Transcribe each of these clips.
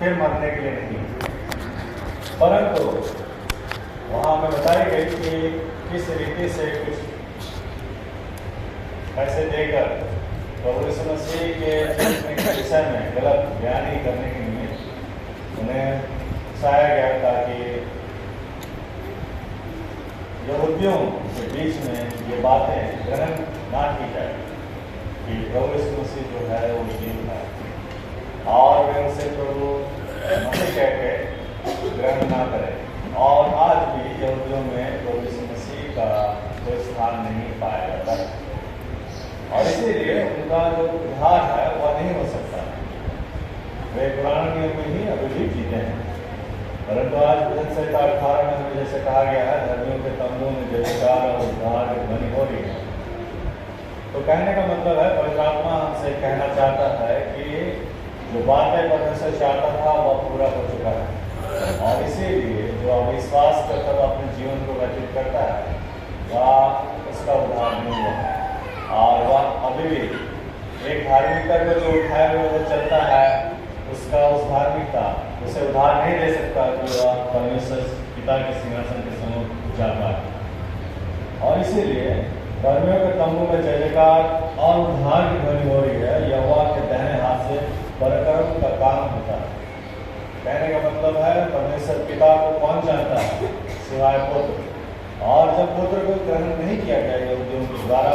मुझे मरने के लिए नहीं, परंतु वहाँ हमें बताई गई कि किस रीति से कुछ पैसे देकर प्रभु यीशु मसीह के विषय में गलत बयानी करने के लिए उन्हें उकसाया गया ताकि यहूदियों के बीच में ये बातें ग्रहण ना की जाए कि प्रभु यीशु मसीह जो है वो जीव है, और वे उसे प्रभु मसीह कह के ग्रहण ना करें। और आज भी यहूदियों में प्रभु यीशु मसीह का कोई स्थान नहीं पाया जाता है, और इसीलिए उनका जो उद्धार है वह नहीं हो सकता। वे पुराने नियम में ही अभी भी जीते हैं, परंतु आज भजन संहिता 18 में हमें जैसे कहा गया है, धर्मियों के तंबू में जयकार और उद्धार की ध्वनि हो रही है। तो कहने का मतलब है, पवित्र आत्मा हमसे कहना चाहता है कि जो बातें परमेश्वर चाहता था वह पूरा हो चुका है, और इसीलिए जो अविश्वास करता हुआ अपने जीवन को व्यतीत करता है वह उसका उद्धार नहीं हुआ है। और वह अभी भी एक धार्मिकता को जो उठाए हुए वो चलता है, उसका उस धार्मिकता उसे उद्धार नहीं दे सकता कि वह परमेश्वर पिता के सिंहासन के सम्मुख जा पाए। और इसीलिए धर्मियों के तंबू में जय जयकार और उद्धार की ध्वनि हो रही है। यहोवा के दाहिने हाथ से पराक्रम का काम होता है। कहने का मतलब है, परमेश्वर पिता को कौन जानता है सिवाय पुत्र, और जब पुत्र को ग्रहण नहीं किया गया यहूदियों के द्वारा,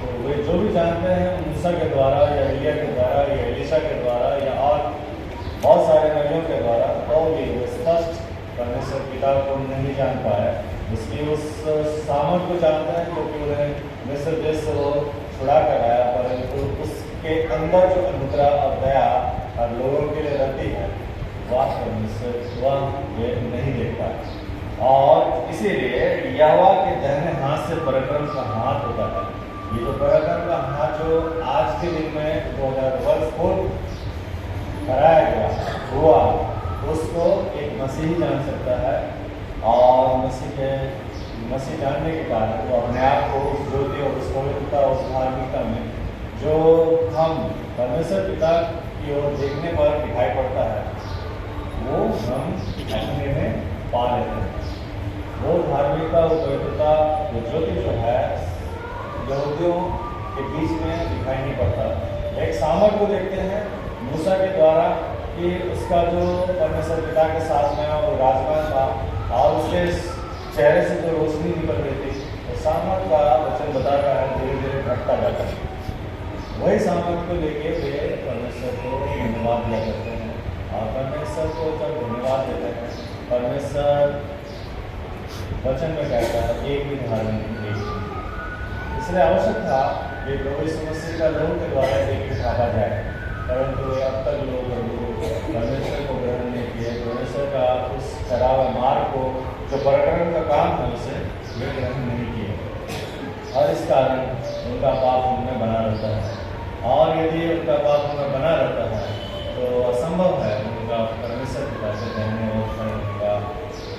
तो वे जो भी जानते हैं मूसा के द्वारा या एलिया के द्वारा या एलीशा के द्वारा या और बहुत सारे नबियों के द्वारा, तो भी वे स्पष्ट परमेश्वर पिता को नहीं जान पाए। उसकी उस सामर्थ को जानते हैं क्योंकि उन्हें मिस्र देश से वो छुड़ा कर आया, परंतु उसके अंदर जो अनुग्रह और दया और लोगों के लिए रहती है वह परमेश्वर वह वे नहीं देख पाए। और इसीलिए यहोवा के दाहिने हाथ से पराक्रम का हाथ होता है। ये जो पराक्रम का हाथ जो आज के दिन में 2000 वर्ष पूर्व कराया गया हुआ, उसको एक मसीही जान सकता है, और मसीह जानने के कारण वो अपने आप को उस ज्योति और उस पवित्रता उस धार्मिकता में जो हम परमेश्वर पिता की ओर देखने पर दिखाई पड़ता है वो हम अपने में पा लेते हैं। वो धार्मिकता वो पवित्रता वो ज्योति जो है यहूदियों के बीच में दिखाई नहीं पड़ता। एक सामर्थ को देखते हैं मूसा के द्वारा कि उसका जो परमेश्वर पिता के साथ में वो राजमान था और उसके चेहरे से जो रोशनी निकल रही थी, तो सामर्थ का वचन बता रहा है धीरे धीरे घटता जाता है। वही सामर्थ को लेके वे परमेश्वर को धन्यवाद दिया करते हैं, और परमेश्वर को जब धन्यवाद देते हैं, परमेश्वर वचन में कहता है एक भी धार्मिक एक, इसलिए आवश्यक था कि प्रभु यीशु मसीह का लोगों के द्वारा एक भी ढापा जाए, परंतु अब तक लोग परमेश्वर को ग्रहण नहीं किए। परमेश्वर का उस ठहरावे मार्ग को जो पराक्रम का काम है उसे वे ग्रहण नहीं किए, और इस कारण उनका पाप उनमें बना रहता है। और यदि उनका पाप उनमें बना रहता है तो असंभव है उनका परमेश्वर की तरफ से कहने और करने का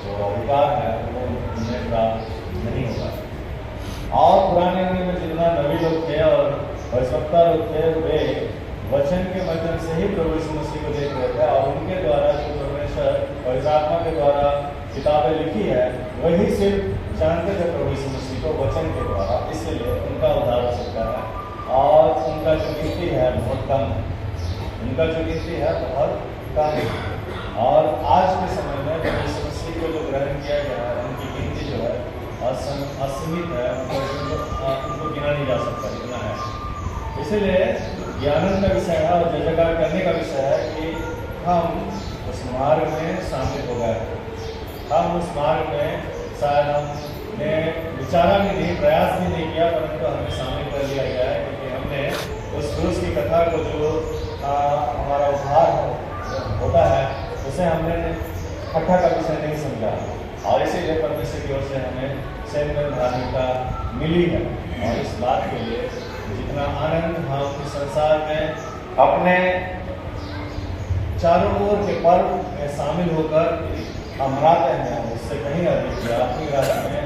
जो अधिकार है वो उन्हें प्राप्त नहीं होगा। और पुराने नियम में जितना नबी लोग थे और भविष्यवक्ता लोग थे, वे वचन के माध्यम से ही प्रभु यीशु मसीह को देख रहे थे, और उनके द्वारा जो परमेश्वर पवित्र आत्मा के द्वारा किताबें लिखी है वही सिर्फ जानते थे प्रभु यीशु मसीह को वचन के द्वारा, इसलिए उनका उद्धार हो सकता है। और उनका जो गिनती है बहुत कम है, उनका जो गिनती है बहुत कम है। और आज के समय में प्रभु यीशु मसीह को जो ग्रहण किया गया है उनकी गिनती जो है असीमित है, उनको गिना नहीं जा सकता, इतना है। इसलिए ये आनंद का विषय है और जय जयकार करने का विषय है कि हम उस मार्ग में शामिल हो गए। हम उस मार्ग में शायद हमने विचारा भी नहीं, प्रयास भी नहीं किया, परंतु हमें शामिल कर लिया गया है क्योंकि हमने उस क्रूस की कथा को जो हमारा उद्धार होता है उसे हमने कथा का विषय नहीं समझा, और इसीलिए परमेश्वर की ओर से हमें सैन्य धार्मिकता मिली है। और इस बात के लिए जितना आनंद हम इस संसार में अपने चारों ओर के पर्व में शामिल होकर हम मनाते हैं, उससे कहीं अधिक अपनी राशि में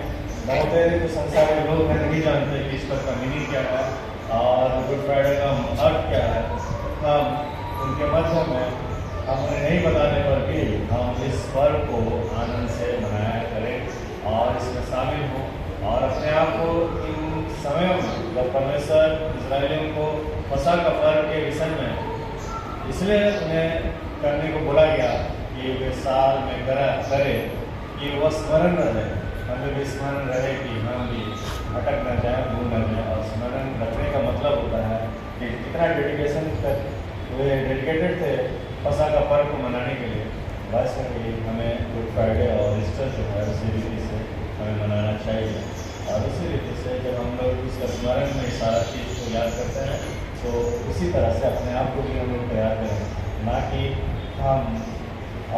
बहुत जो संसार के लोग हैं नहीं जानते कि ईस्टर का मीनिंग क्या है और गुड फ्राइडे का अर्थ क्या है। हम उनके मध्य में हम उन्हें नहीं बताने पर भी हम इस पर्व को आनंद से मनाया करें और इसमें शामिल हों और अपने आप को इन समयों में जब परमेश्वर इस्राएलियों को फसह का पर्व के विषय में इसलिए उन्हें करने को बोला गया कि वे साल में करे कि वह स्मरण रहे, हमें भी स्मरण रहे कि हम भी भटक न जाए, भूल न जाए। और स्मरण रखने का मतलब होता है कि कितना डेडिकेशन वे डेडिकेटेड थे फसह का पर्व को मनाने के लिए। वैसे ही हमें गुड फ्राइडे और ईस्टर जो है उसी रीति से हमें मनाना चाहिए। और उसी रीति से जब हम लोग उसका स्मरण में सारा चीज़ को याद करते हैं तो उसी तरह से अपने आप को भी हम लोग तैयार करें, ना कि हम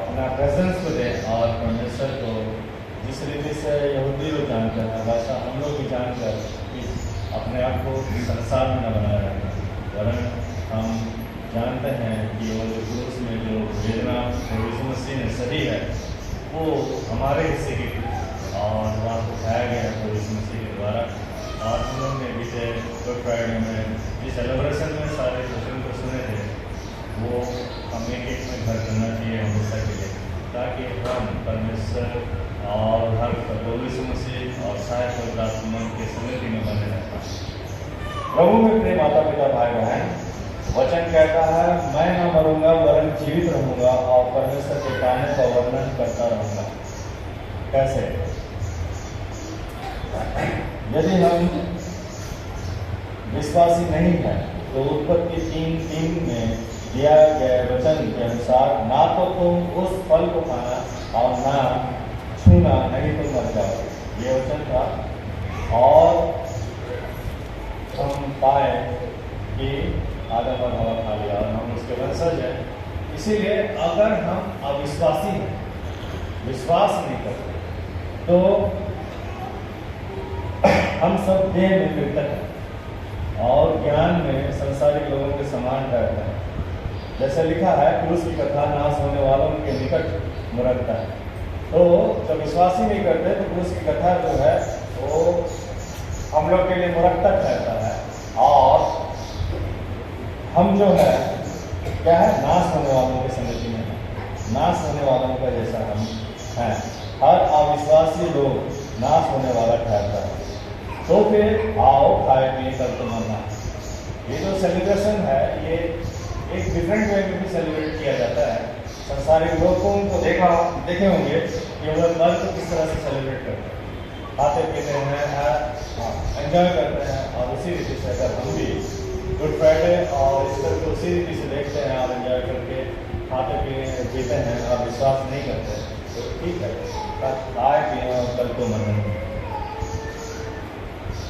अपना प्रेजेंस को दें और परमेश्वर को जिस रीति से यहूदी लोग जानते हैं वैसा हम लोग भी जानकर कि अपने आप को संसार में न बनाए रखना। वरन हम जानते हैं कि वो जो क्रूस में जो वेदना यीशु मसीह ने सही है वो हमारे हिस्से की थी और वहाँ को उठाया गया है यीशु मसीह के द्वारा। और हम लोग ने बीते गुड फ्राइडे में जिस सेलिब्रेशन में सारे क्वेश्चन को सुने थे वो हम एक में घर करना चाहिए हमेशा के लिए, ताकि हम परमेश्वर और हर यीशु मसीह और शायद पवित्र के स्मृति में बने रहता है। प्रभु में प्रिय माता पिता भाई बहन, वचन कहता है मैं न मरूंगा वरन जीवित रहूंगा और परमेश्वर के कामों का वर्णन करता रहूंगा। कैसे? यदि हम विश्वासी नहीं है तो उत्पत्ति 3:3 में दिया गए वचन के अनुसार ना तो तुम उस फल को खाना और ना छूना, नहीं तो मर जाओगे। ये वचन था और हम पाए कि आदम और हवा खा लिया और हम उसके वंशज हैं। इसीलिए अगर हम अविश्वासी हैं, विश्वास नहीं करते, तो हम सब देह में मृतक हैं और ज्ञान में संसारिक लोगों के समान रहते हैं। जैसे लिखा है क्रूस की कथा नाश होने वालों के निकट मुरकता है। तो जब विश्वासी नहीं करते तो क्रूस की कथा जो है वो हम लोग के लिए मुरक्तक रहता है और हम जो है क्या है, नाश होने वालों की संगति में है, नाश होने वालों का जैसा हम हैं। हर अविश्वासी लोग नाश होने वाला ठहरता है। तो फिर आओ खाए पिए कल तो मरना। ये जो सेलिब्रेशन है ये एक डिफरेंट वे में भी सेलिब्रेट किया जाता है। संसारिक लोगों को देखे होंगे कि वो मर्द को किस तरह से सेलिब्रेट करते हैं, खाते पीते हैं, एंजॉय करते हैं। और उसी रीति से अगर हम भी गुड फ्राइडे और ईस्टर को उसी रीति से देखते हैं और एंजॉय करके खाते पीते हैं और विश्वास नहीं करते तो ठीक है, खाए पिए और कल को मरने।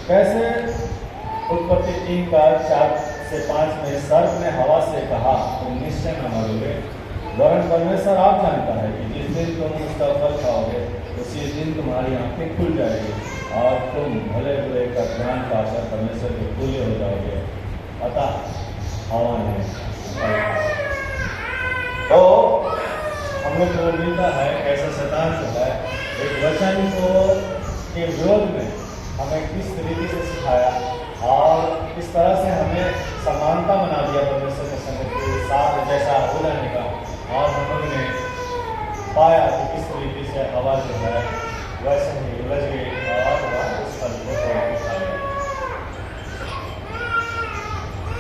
कैसे? उत्पत्ति 3:4-5 में सर्प ने हवा से कहा तुम निश्चय न मरोगे, वरन परमेश्वर आप जानता है कि जिस दिन तुम उसका फल खाओगे उसी दिन तुम्हारी आंखें खुल जाएगी और तुम भले बुरे का ज्ञान पाकर परमेश्वर के तुल्य हो जाओगे। अतः हवा ने तो हम लोग को मिलता है कैसा शैतान जो है एक वचन को के विरोध में हमें किस तरीके से सिखाया और किस तरह से हमें समानता बना दिया परमेश्वर के संग के साथ जैसा हो जाने का। और हम लोग ने पाया कि किस तरीके से हवा जो है वैसे ही उलझ गई और वह उस फल को तोड़ के खा लिया।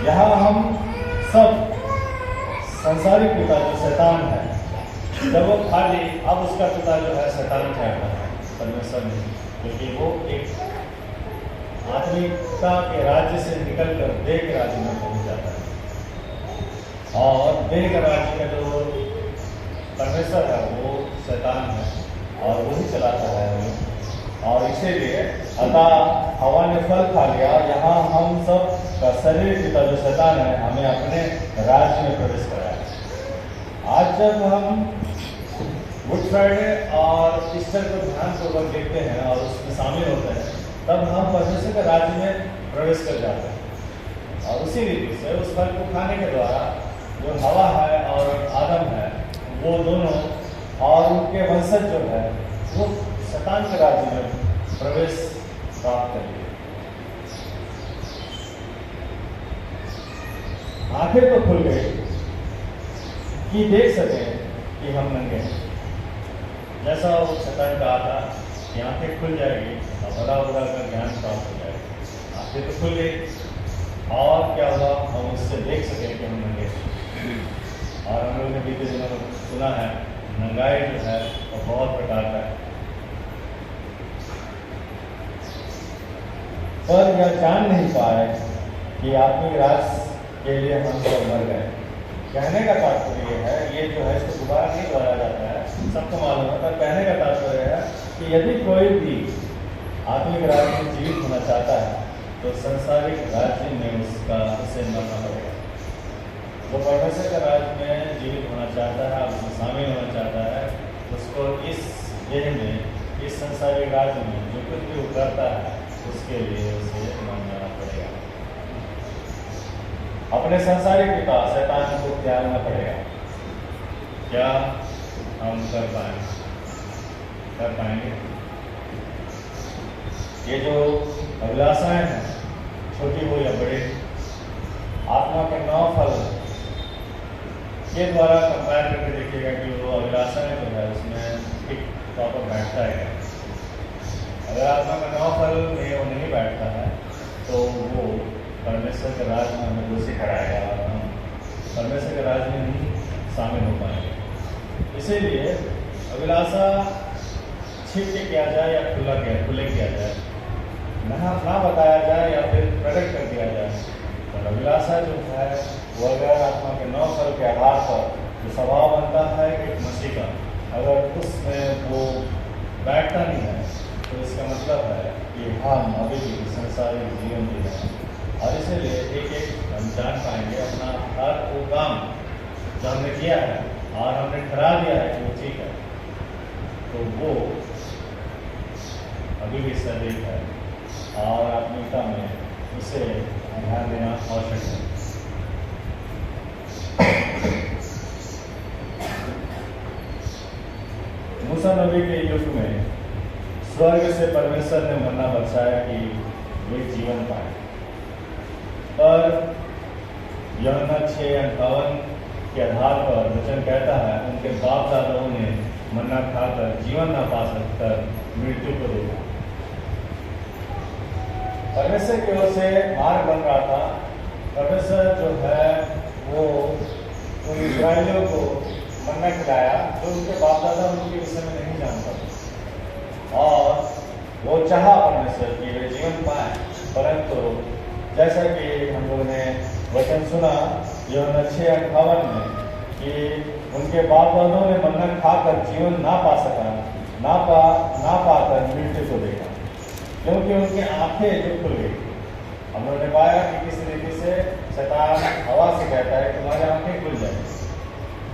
यहाँ हम सब संसारिक पिता जो शैतान है, जब वो खा ली अब उसका पिता जो है शैतान कहता है परमेश्वर ने, क्योंकि वो एक आत्मिकता के राज्य से निकलकर देह के राज्य में पहुंच जाता है और देह के राज्य का जो परमेश्वर है वो शैतान है और वही चलाता है हमें। और इसीलिए अतः हवा ने फल खा लिया। यहाँ हम सब का शरीर पिता जो शैतान है हमें अपने राज्य में प्रवेश कराया। आज जब हम गुड फ्राइडे और ईस्टर को ध्यानपूर्वक देखते हैं और उसमें शामिल होते हैं तब हम परमेश्वर के राज्य में प्रवेश कर जाते हैं। और उसी रीति से उस फल को खाने के द्वारा जो हवा है और आदम है वो दोनों और उनके वंशज जो है वो शैतान के राज्य में प्रवेश प्राप्त कर लिए। आंखें तो खुल गई कि देख सकें कि हम नंगे हैं। जैसा वो शैतान कहा था कि आंखें खुल जाएगी और भला बुरा का ज्ञान प्राप्त हो जाएगा। आंखें तो खुल गई और क्या हुआ, हम उससे देख सकें कि हम नंगे हैं। और हम लोगों ने बीते दिनों में सुना है नंगाई जो है वो बहुत प्रकार का है। पर यह जान नहीं पाए कि आत्मिक राज के लिए हम सब मर गए। कहने का तात्पर्य है, ये जो है इसको दोबारा नहीं दोहराया जाता है, सबको मालूम है, पर कहने का तात्पर्य है कि यदि कोई भी आत्मिक राज्य में जीवित होना चाहता है तो संसारिक राज्य में उसे मरना पड़ेगा। जो परमेश्वर के राज्य में जीवित होना चाहता है, उसमें शामिल होना चाहता है, उसको इस देह में, इस संसारिक राज्य में जो कुछ भी उतरता है उसके लिए उसे मरना पड़ेगा। अपने संसारिक पिता शैतान को त्यागना पड़ेगा। क्या हम कर पाएंगे? ये जो अभिलाषाएं हैं, छोटी हो या बड़ी, आत्मा के 9 फल के द्वारा कंपेयर करके देखिएगा कि वो अभिलाषाएं जो है उसमें ठीक प्रॉपर बैठता है। अगर आत्मा का 9 फल में वो नहीं बैठता है तो वो परमेश्वर के राज में हमें दोषी कराएगा और हम परमेश्वर के राज में नहीं शामिल हो पाएंगे। इसीलिए अभिलाषा छिप के किया जाए या खुले किया जाए, ना बताया जाए या फिर प्रकट कर दिया जाए, और अभिलाषा जो है वो अगर आत्मा के 9 फल के आधार पर जो स्वभाव बनता है एक मसीह का, अगर उसमें वो बैठता नहीं है तो इसका मतलब है कि हम अभी भी संसारिक जीवन जी रहे हैं। और इसीलिए एक हम जान पाएंगे अपना हर वो काम जो हमने किया है और हमने ठहरा दिया है कि वो ठीक है, तो वो अभी भी सदैव है और आत्मिकता में उसे ध्यान देना आवश्यक है। मूसा नबी के युग में स्वर्ग से परमेश्वर ने मन्ना बरसाया कि वे जीवन पाए, पर यूहन्ना 6:58 के आधार पर वचन कहता है उनके बाप दादाओं ने मन्ना खाकर जीवन न पा सककर मृत्यु को देखा। परमेश्वर की ओर से मार्ग बन रहा था। परमेश्वर जो है वो उन इस्राएलियों को मन्ना खिलाया जो उनके बाप दादा उनके विषय में नहीं जानता था, और वो चाहा परमेश्वर की वे जीवन पाए। परंतु जैसा कि हम लोगों ने वचन सुना यूहन्ना 6:58 में कि उनके बाप दादों ने मन्ना खाकर जीवन ना पाकर मृत्यु को देखा, क्योंकि उनकी आंखें जो खुल गई। हम लोगों ने पाया कि किस तरीके से शैतान हवा से कहता है तुम्हारी आंखें खुल जाएंगी,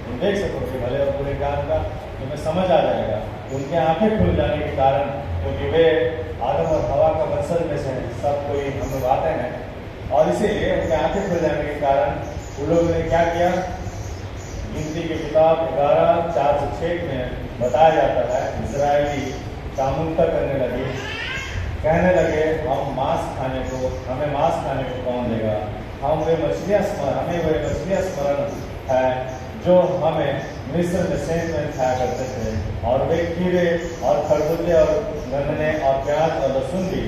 तुम देख सकोगे भले और पूरे ज्ञान का, तुम्हें समझ आ जाएगा। उनकी आंखें खुल जाने के कारण, क्योंकि वे आदम और हवा का वंशज में से सब कोई हम लोग आते हैं, और इसीलिए उनकी आंखें खुल जाने के कारण उन लोगों ने क्या किया। गिनती की किताब 11:4-6 में बताया जाता है इजरायली कामुकता करने लगे, कहने लगे हमें मांस खाने को कौन देगा। हमें वे मछलियाँ स्मरण है जो हमें मिस्र में सेंध में खाया करते थे, और वे कीड़े और खरबूजे और गन्ने और प्याज और लहसुन भी।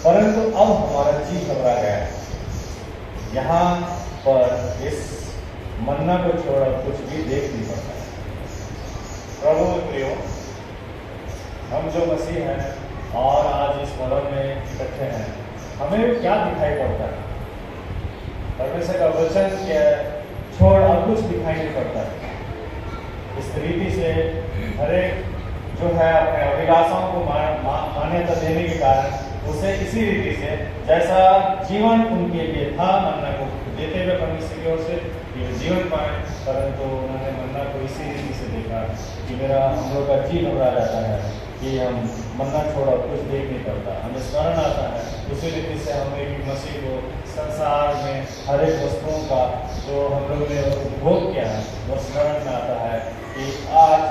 परंतु अब हमारा जी घबरा गया है। यहाँ पर इस मन्ना को छोड़ कुछ भी देख नहीं पड़ता है। प्रभु प्रियो, हम जो मसीह हैं और आज इस भवन में इकट्ठे हैं, हमें क्या दिखाई पड़ता है? परमेश्वर का वचन के छोड़ और कुछ दिखाई नहीं पड़ता है। इस रीति से हर एक जो है अपने अभिलाषाओं को मान्यता देने के कारण उसे इसी रीति से जैसा जीवन उनके लिए था मन्ना को देते हुए परमेश्वर की ओर से ये जीवन पाए, परंतु उन्होंने मन्ना को इसी रीति से देखा कि मेरा हम लोग का जी घबरा जाता है कि हम मन्ना छोड़ा कुछ देख नहीं पड़ता। हमें स्मरण आता है उसी रीति से हमने भी मसीह को संसार में हर एक वस्तुओं का जो हम लोग ने उपभोग किया है वो स्मरण में आता है कि आज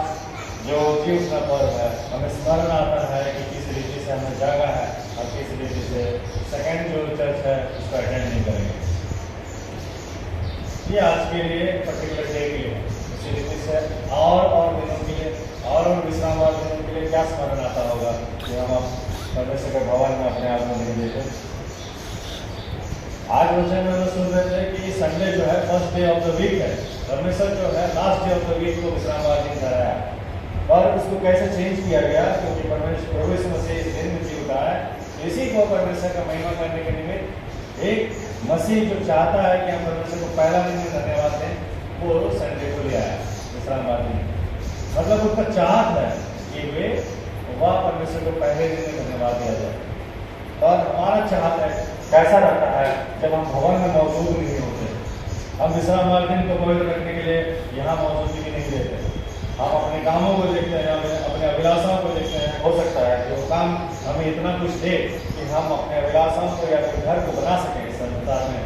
जो जीव का पर्व है हमें स्मरण आता है कि किस रीति से हमें जागा है और किस रीति से सेकेंड जो चर्च है उसको अटेंड नहीं करेंगे। ये आज के लिए पर्टिकुलर डे के लिए इसी रीति से और दिनों के लिए और विश्राम वाले दिनों के लिए क्या स्मरण आता होगा कि हम परमेश्वर के भवन में अपने आप को नहीं देते। आज वचन में हम सुन रहे थे कि संडे जो है first day of the week है, परमेश्वर जो है last day of the week को विश्राम वाला दिन ठहराया और उसको कैसे चेंज किया गया, क्योंकि परमेश्वर प्रभु यीशु मसीह इस दिन में जी उठा है। इसी को परमेश्वर का महिमा करने के निमित्त एक मसीह जो चाहता है कि हम परमेश्वर को पहला दिन में धन्यवाद दें, वो संडे को ले आया विश्राम वाला दिन। मतलब उसका चाहत है कि वे वह परमेश्वर को पहले दिन में धन्यवाद दिया जाए। और हमारा चाहत है कैसा रहता है जब हम भवन में मौजूद नहीं होते, हम विश्राम वाले दिन को पवित्र रखने के लिए यहाँ मौजूदगी नहीं देते, हम अपने कामों को देखते हैं, अपने अभिलाषाओं को देखते हैं। हो सकता है कि वो काम हमें इतना कुछ दे कि हम अपने अभिलाषाओं को या फिर घर को बना सकें इस संसार में,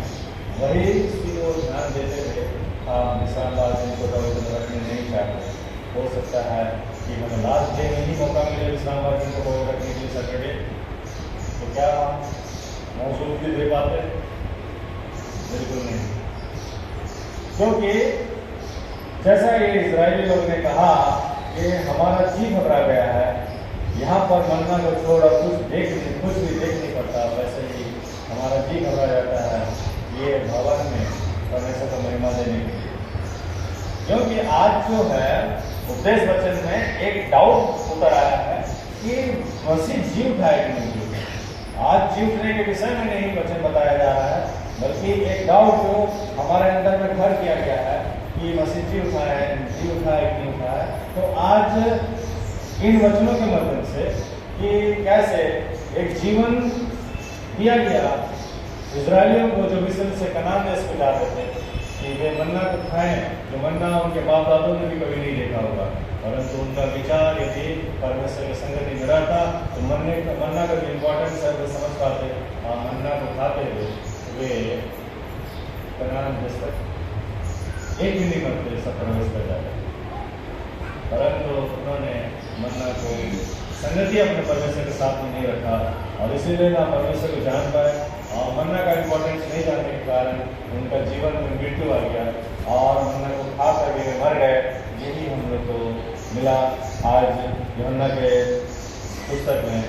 वही चीज को ध्यान देते हुए हम विश्राम वाले दिन को पवित्र रखने नहीं चाहते। हो सकता है कि हमें लास्ट डे में ही मौका मिले विश्राम वाले दिन को पवित्र रखने के लिए सैटरडे, तो क्या हम मौजूदगी दे पाते? बिल्कुल नहीं, क्योंकि जैसा ये इजरायली लोग ने कहा कि हमारा जी घबरा गया है, यहाँ पर मन्ना को छोड़ और कुछ भी देख नहीं पड़ता, वैसे ही हमारा जी घबरा जाता है ये भवन में परमेश्वर को महिमा देने के लिए। क्योंकि आज जो है उपदेश वचन में एक डाउट उतर आया है कि मसीह जी उठाए कि नहीं जी उठाए। आज जी उठने के विषय में नहीं वचन बताया जा रहा है, बल्कि एक डाउट जो हमारे अंदर में घर किया गया है कि मसीह जी उठाया है कि नहीं उठाया। तो आज इन वचनों के माध्यम से कि कैसे एक जीवन दिया गया इजरायलियों को जो मिस्र से कनान देश को जाते थे कि वे मन्ना को खाएं, जो मन्ना उनके बाप दादों ने भी कभी नहीं देखा होगा, परंतु उनका विचार यदि परमेश्वर की संगति में रहता तो मन्ना का जो इम्पोर्टेंस है वे समझ पाते और मन्ना को खाते हुए वे कनान देश तक एक भी नहीं मरते सब प्रवेश कर जाते। परंतु उन्होंने मन्ना को संगति अपने परमेश्वर के साथ में नहीं रखा और इसीलिए ना परमेश्वर को जान पाए और मन्ना का इम्पोर्टेंस नहीं जानने के कारण उनका जीवन में मृत्यु आ गया और मन्ना को खा करके वे मर गए। यही हम लोग को मिला आज यूहन्ना के पुस्तक में,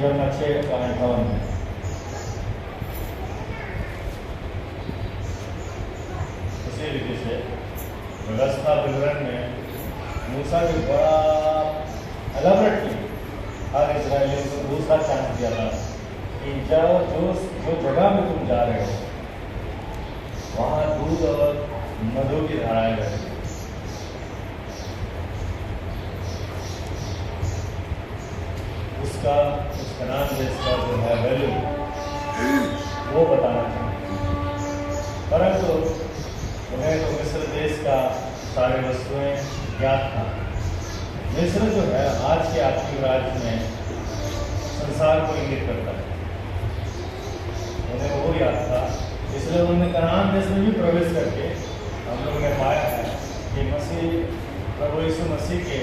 यूहन्ना 6:58 में। इसी रीति से व्यवस्था विवरण में मूसा ने बड़ा एलाबरेट की हर इजरायलियों को दूसरा चांस दिया था कि जो जगह में तुम जा रहे हो वहाँ दूध और मधु की धाराएं बहेंगी। उस कनान देश का जो है वैल्यू वो बताना चाहिए, परंतु उन्हें तो मिस्र देश का सारे वस्तुएं ज्ञात था। मिस्र जो है आज के आत्मिक राज्य में संसार को इंगित करता है, उन्हें वो याद था, इसलिए उन्होंने कनान देश में भी प्रवेश करके हम लोगों ने पाया है कि मसीह प्रभु यीशु मसीह के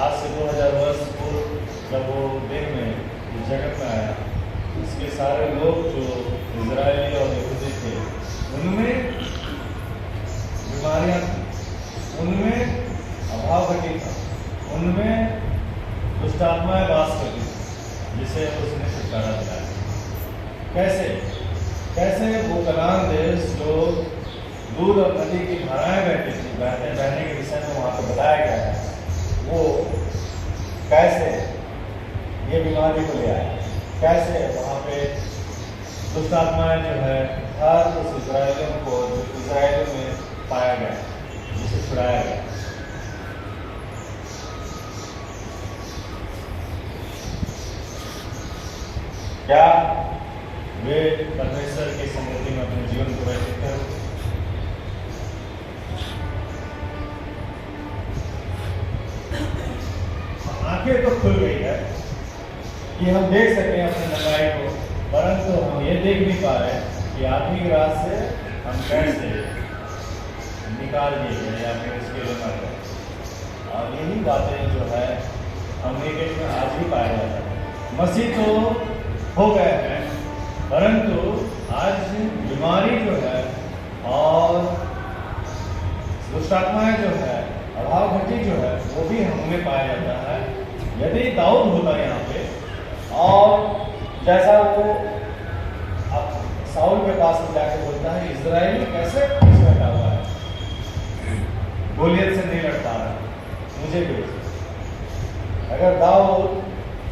आज से 2000 वर्ष पूर्व जब वो देह में इस जगत में आया, उसके सारे लोग जो इजरायली और यहूदी थे उनमें बीमारियां थी, उनमें अभाव घटी था, उनमें दुष्ट आत्माएं वास करती थी, जिसे उसने छुटकारा दिलाया। कैसे वो कनान देश जो दूध और नदी की धाराएं बहने के विषय में वहाँ पर बताया गया है, वो कैसे ये बीमारी को ले आया, कैसे वहाँ पे दुष्ट आत्माएं जो है हर उस इजरायलियों को जो इजरायलियों में पाया गया, जिसे छुड़ाया गया। क्या वे परमेश्वर की संगति में अपने जीवन को व्यतीत करें? आंखें तो खुल गई है कि हम देख सकें अपने नंगाई को, परंतु हम ये देख नहीं पा रहे कि आत्मिक राज से हम कैसे निकाल दिए गए या फिर इसके लिए मर गए। और यही बातें जो है हम एक में आज भी पाया जाता है। मसीह तो हो गए हैं, परंतु आज बीमारी जो है और दुष्ट आत्माएं जो है, अभाव घटी जो है, वो भी हमें पाया जाता है। यदि दाऊद होता यहाँ पे और जैसा वो साउल के पास जाके बोलता है, इजराइल कैसे पीछे हटा हुआ है, गोलियत से नहीं लड़ता रहा, मुझे भेज। अगर दाऊद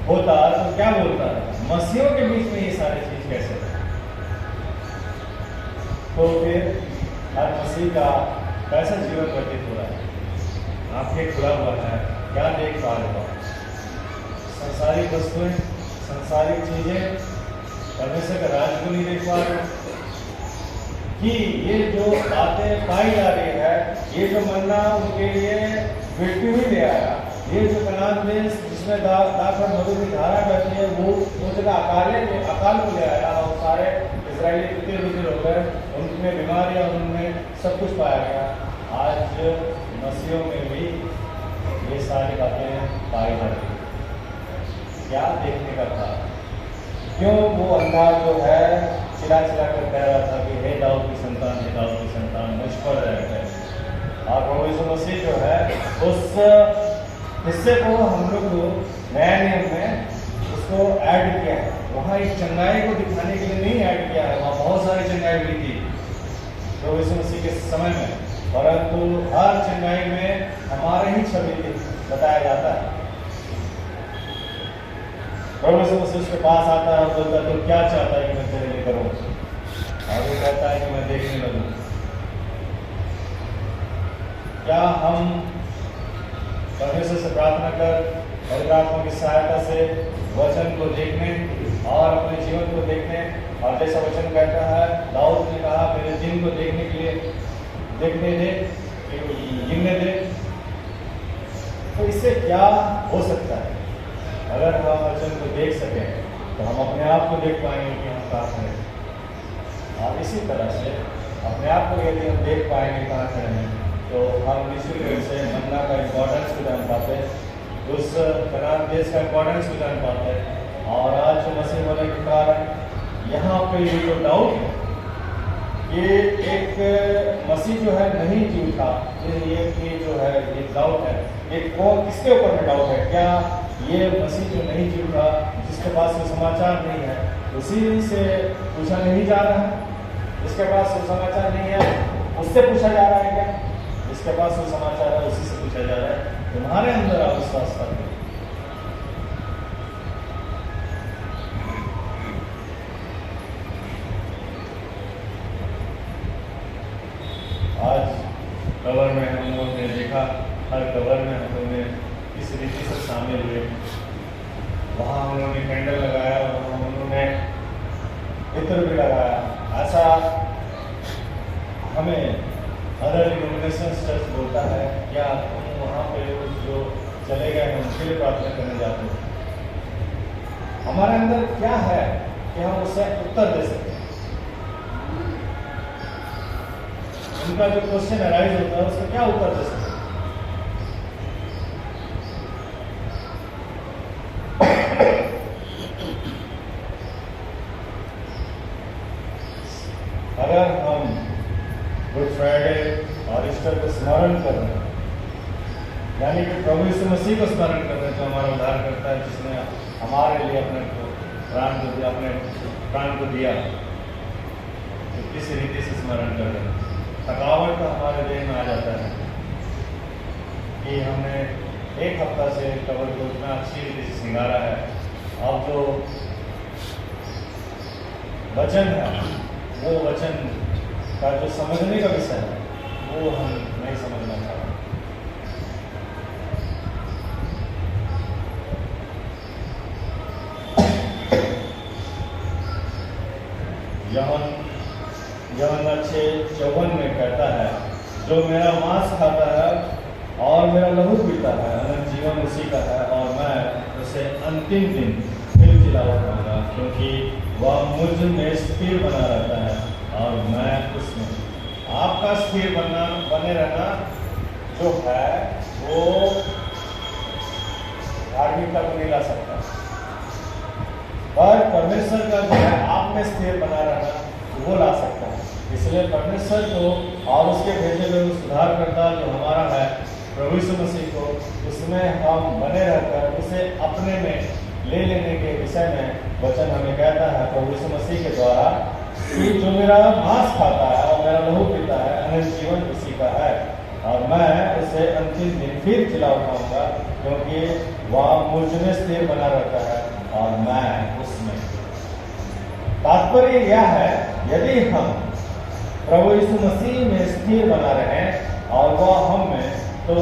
होता तो क्या बोलता है, मसीहों के बीच में ये सारी चीज कैसे है? तो फिर हर मसीह का कैसा जीवन व्यतीत हो रहा है? आंखें खुला हुआ है, क्या देख पा रहे हो? संसारिक वस्तुएं, संसारिक चीजें, परमेश्वर का राज को नहीं देख पा रहे कि ये जो बातें पाई जा रही है, ये जो मन्ना उनके लिए मृत्यु ही ले आया, ये जो कनान देश जिसमें दाख और मधु की धारा बहती है, वो जगह अकाल को ले आया और सारे इजरायली तितर-बितर हो गए, उनमें बीमारियां, उनमें सब कुछ पाया गया। आज मसीहों में भी ये सारी बातें पाई जाती हैं। क्या देखने का था? क्यों वो अंधा जो है चिल्ला चिल्ला कर कह रहा था कि हे दाऊद की संतान, हे दाऊद की संतान, मुझ पर रहता है। और प्रभु यीशु मसीह जो है उस हिस्से को हम लोग को नया नियम में उसको ऐड किया है। वहाँ एक चंगाई को दिखाने के लिए नहीं ऐड किया है, वहाँ बहुत सारी चंगाई हुई थी प्रभु यीशु मसीह के समय में, परंतु हर चंगाई में हमारे ही छवि बताया जाता है। प्रभु यीशु मसीह उसके पास आता है और बोलता है, तो क्या चाहता है कि मैं तेरे लिए करूं? और वो कहता है कि मैं देखने लगूं। क्या हम परमेश्वर से प्रार्थना कर पवित्र आत्मा की सहायता से वचन को देखने और अपने जीवन को देखने, और जैसा वचन कहता है, दाऊद ने कहा मेरे दिन को देखने के लिए देखने दे, गिनने दे, तो इससे क्या हो सकता है? अगर हम वचन को देख सकें तो हम अपने आप को देख पाएंगे कि हम कहाँ खड़े हैं। और इसी तरह से अपने आप को यदि हम देख पाएंगे कहाँ खड़े हैं, तो हम निश्चित रूप से मन्ना का इम्पोर्टेंस को जान पाते, उस कनान देश का इम्पोर्टेंस को जान पाते। और आज मसीह होने के कारण यहाँ पे ये जो डाउट है, ये एक मसीह जो है नहीं जी उठा, ये जो है ये डाउट है, ये कौन किसके ऊपर में डाउट है? क्या ये मसीह जो नहीं जी उठा, जिसके पास कोई समाचार नहीं है, उसी से पूछा नहीं जा रहा है? जिसके पास कोई समाचार नहीं है उससे पूछा जा रहा है क्या? जिसके पास कोई समाचार है उसी से पूछा जा रहा है। तुम्हारे अंदर अविश्वास करते आज कवर में हम लोगों ने देखा, हर कवर में हम लोगों ने इस रीति से शामिल हुए। वहाँ हम लोगों ने कैंडल लगाया और हम लोगों ने इत्र भी लगाया। ऐसा हमें अदर डिनोमिनेशन चर्च बोलता है, क्या तुम वहाँ पे जो चले गए हैं उनके लिए प्रार्थना करने जाते हो? हमारे अंदर क्या है कि हम उससे उत्तर दे सकें? उनका जो क्वेश्चन अराइज होता है उसका क्या उत्तर दे सकें? अगर हम गुड फ्राइडे और ईस्टर को स्मरण कर रहे हैं, यानी कि प्रभु यीशु मसीह को स्मरण कर रहे हैं, जो हमारा उद्धार करता है, जिसने हमारे लिए अपने प्राण को दिया, तो किस रीति से स्मरण कर रहे हैं? थकावट तो हमारे देह में आ जाता है कि हमने एक हफ्ता से कवर को इतना अच्छी रीति से सिंगारा है, अब जो वचन है वो वचन का जो समझने का विषय है वो हम नहीं समझना चाहते। यूहन्ना 6:54 में कहता है, जो मेरा मांस खाता है और मेरा लहू पीता है, अनंत जीवन उसी का है, और मैं उसे अंतिम दिन फिर जिलावा दूंगा, क्योंकि वह मुझ में स्थिर बना रहता है और मैं उसमें। आपका स्थिर बने रहना जो है वो धार्मिकता को नहीं ला सकता। पर परमेश्वर का जो है आप में स्थिर बना रहना वो ला सकता है। इसलिए परमेश्वर को और उसके भेजे हुए सुधारकर्ता जो हमारा है प्रभु यीशु मसीह को, उसमें हम बने रहकर उसे अपने में ले लेने के विषय में वचन हमें कहता है प्रभु यीशु मसीह के द्वारा कि जो मेरा मांस खाता है और मेरा लहू पीता है अनंत जीवन उसी का है, और मैं उसे अंतिम दिन फिर खिला उठाऊंगा, क्योंकि वह मुझ में स्थिर बना रहता है और मैं उसमें। तात्पर्य यह है, यदि हम प्रभु यीशु मसीह में स्थिर बना रहे और वह हम में, तो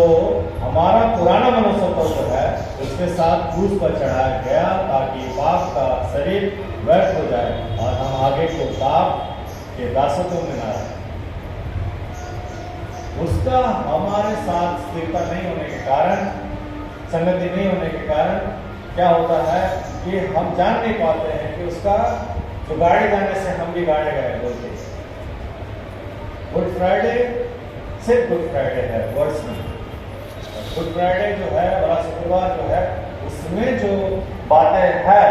हमारा पुराना मनुष्य जो है उसके साथ क्रूस पर चढ़ाया गया, ताकि पाप का शरीर व्यर्थ हो जाए और हम आगे को पाप के दासत्व में ना रहे। उसका हमारे साथ स्थिरता नहीं होने के कारण, संगति नहीं होने के कारण क्या होता है कि हम जान नहीं पाते हैं कि उसका जो गाड़े जाने से हम भी गाड़े गए बोलते। गुड फ्राइडे सिर्फ गुड फ्राइडे है वर्ड्स में। गुड फ्राइडे जो है, बड़ा शुक्रवार जो है, उसमें जो बातें है,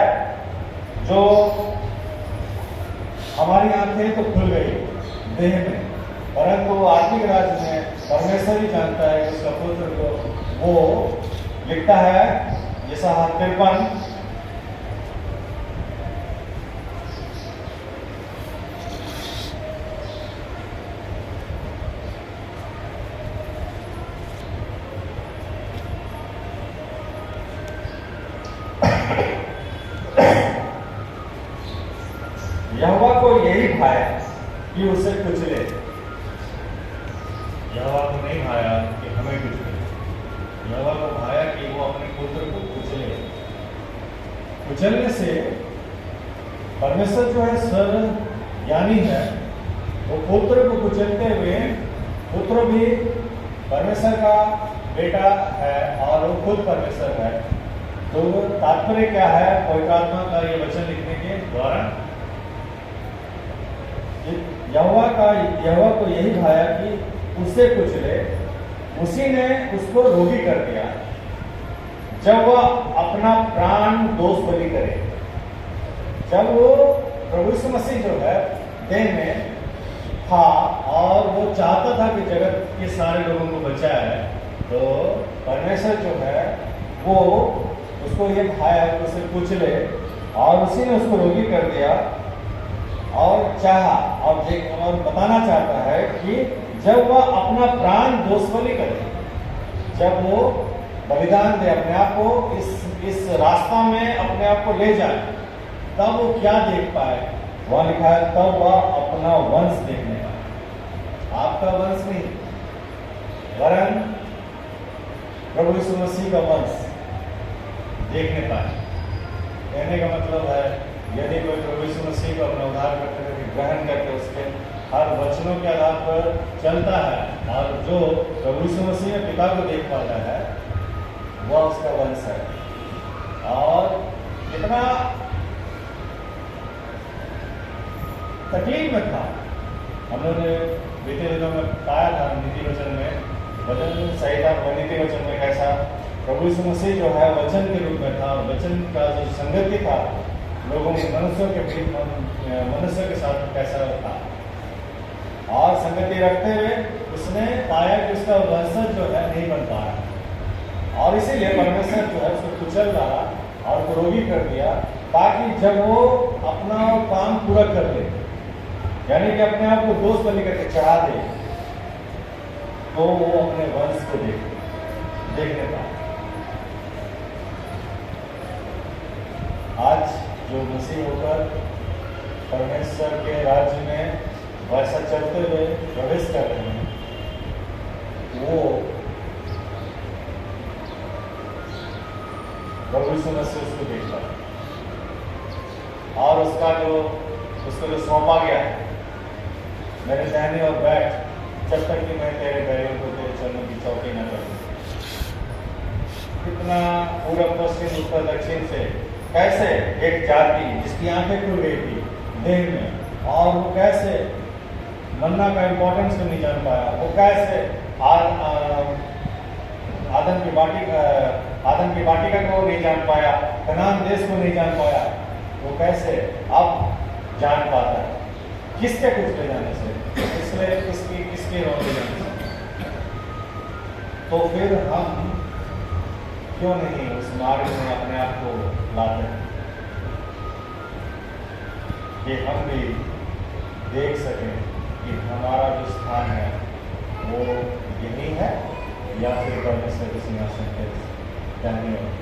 जो हमारी आंखें तो खुल गई देह में, परंतु आत्मिक राज्य में परमेश्वर ही जानता है कि उसका पुत्र को वो लिखता है जैसा 53 यहोवा को यही भाया कि उसे कुचले। यहोवा को नहीं भाया कि हमें कुचले, यहोवा को भाया कि वो अपने पुत्र को कुचले। कुचलने से परमेश्वर जो है सर्व ज्ञानी है, वो पुत्र को कुचलते हुए, पुत्र भी परमेश्वर का बेटा है और वो खुद परमेश्वर है। तो तात्पर्य क्या है पवित्र आत्मा का ये वचन लिखने के द्वारा? यहोवा को यही भाया कि उसे कुचले, उसी ने उसको रोगी कर दिया जब वह अपना प्राण दोष बलि करे। जब वो प्रभु यीशु मसीह जो है देह में था और वो चाहता था कि जगत के सारे लोगों को बचाए, तो परमेश्वर जो है वो उसको ये भाया कि उसे कुचले, और उसी ने उसको रोगी कर दिया और चाहा और बताना चाहता है कि जब वह अपना प्राण दोष बलि करे, जब वो बलिदान दे, अपने आप को इस रास्ता में अपने आप को ले जाए, तब वो क्या देख पाए? वह लिखा है तब वह अपना वंश देखने पाए। आपका वंश नहीं, वरन प्रभु यीशु मसीह का वंश देखने पाए। कहने का मतलब है, यदि कोई प्रभु यीशु मसीह को अपना उद्धार करते हुए ग्रहण करके उसके हर वचनों के आधार पर चलता है, और जो प्रभु यीशु मसीह में पिता को देख पाता है, वह उसका वंश है। और कितना तकलीफ में था, हम लोगों ने बीते दिनों में पाया था नीति वचन में, वचन सही था, नीति वचन में कैसा प्रभु यीशु मसीह जो है वचन के रूप में था, वचन का जो संगति था लोगों के मनुष्य के साथ कैसा था, और संगति रखते हुए उसने पाया कि उसका वंशज जो है नहीं बन पा रहा, और इसीलिए परमेश्वर जो है उसको कुचल डाला और उसको रोगी कर दिया, ताकि जब वो अपना काम पूरा कर ले, यानी कि अपने आप को दोष बलि करके चढ़ा दे, तो वो अपने वंश को देखने पाए। आज जो मसीह होकर परमेश्वर के राज्य में वैसा चलते हुए प्रवेश कर रहे हैं, वो प्रभु यीशु मसीह उसको देखता है, और उसको जो सौंपा गया है, मेरे दाहिने और बैठ जब तक कि मैं तेरे बैरियों को तेरे चरणों की चौकी न करूं। कितना पूर्व पश्चिम उत्तर दक्षिण से कैसे एक जाति जिसकी आंखें खुल गई थी देह में, और वो कैसे मन्ना का इम्पोर्टेंस को नहीं जान पाया, वो कैसे आदम की वाटिका को नहीं जान पाया, कनान देश को नहीं जान पाया, वो कैसे अब जान पाता है? किसके कुछ ले जाने से, किसके रोने ले जाने से? तो फिर हम क्यों नहीं उस मार्ग में अपने आप को लाते हैं कि हम भी देख सकें कि हमारा जो स्थान है वो यही है या फिर परमेश्वर के सिंहासन पे जाने वाले।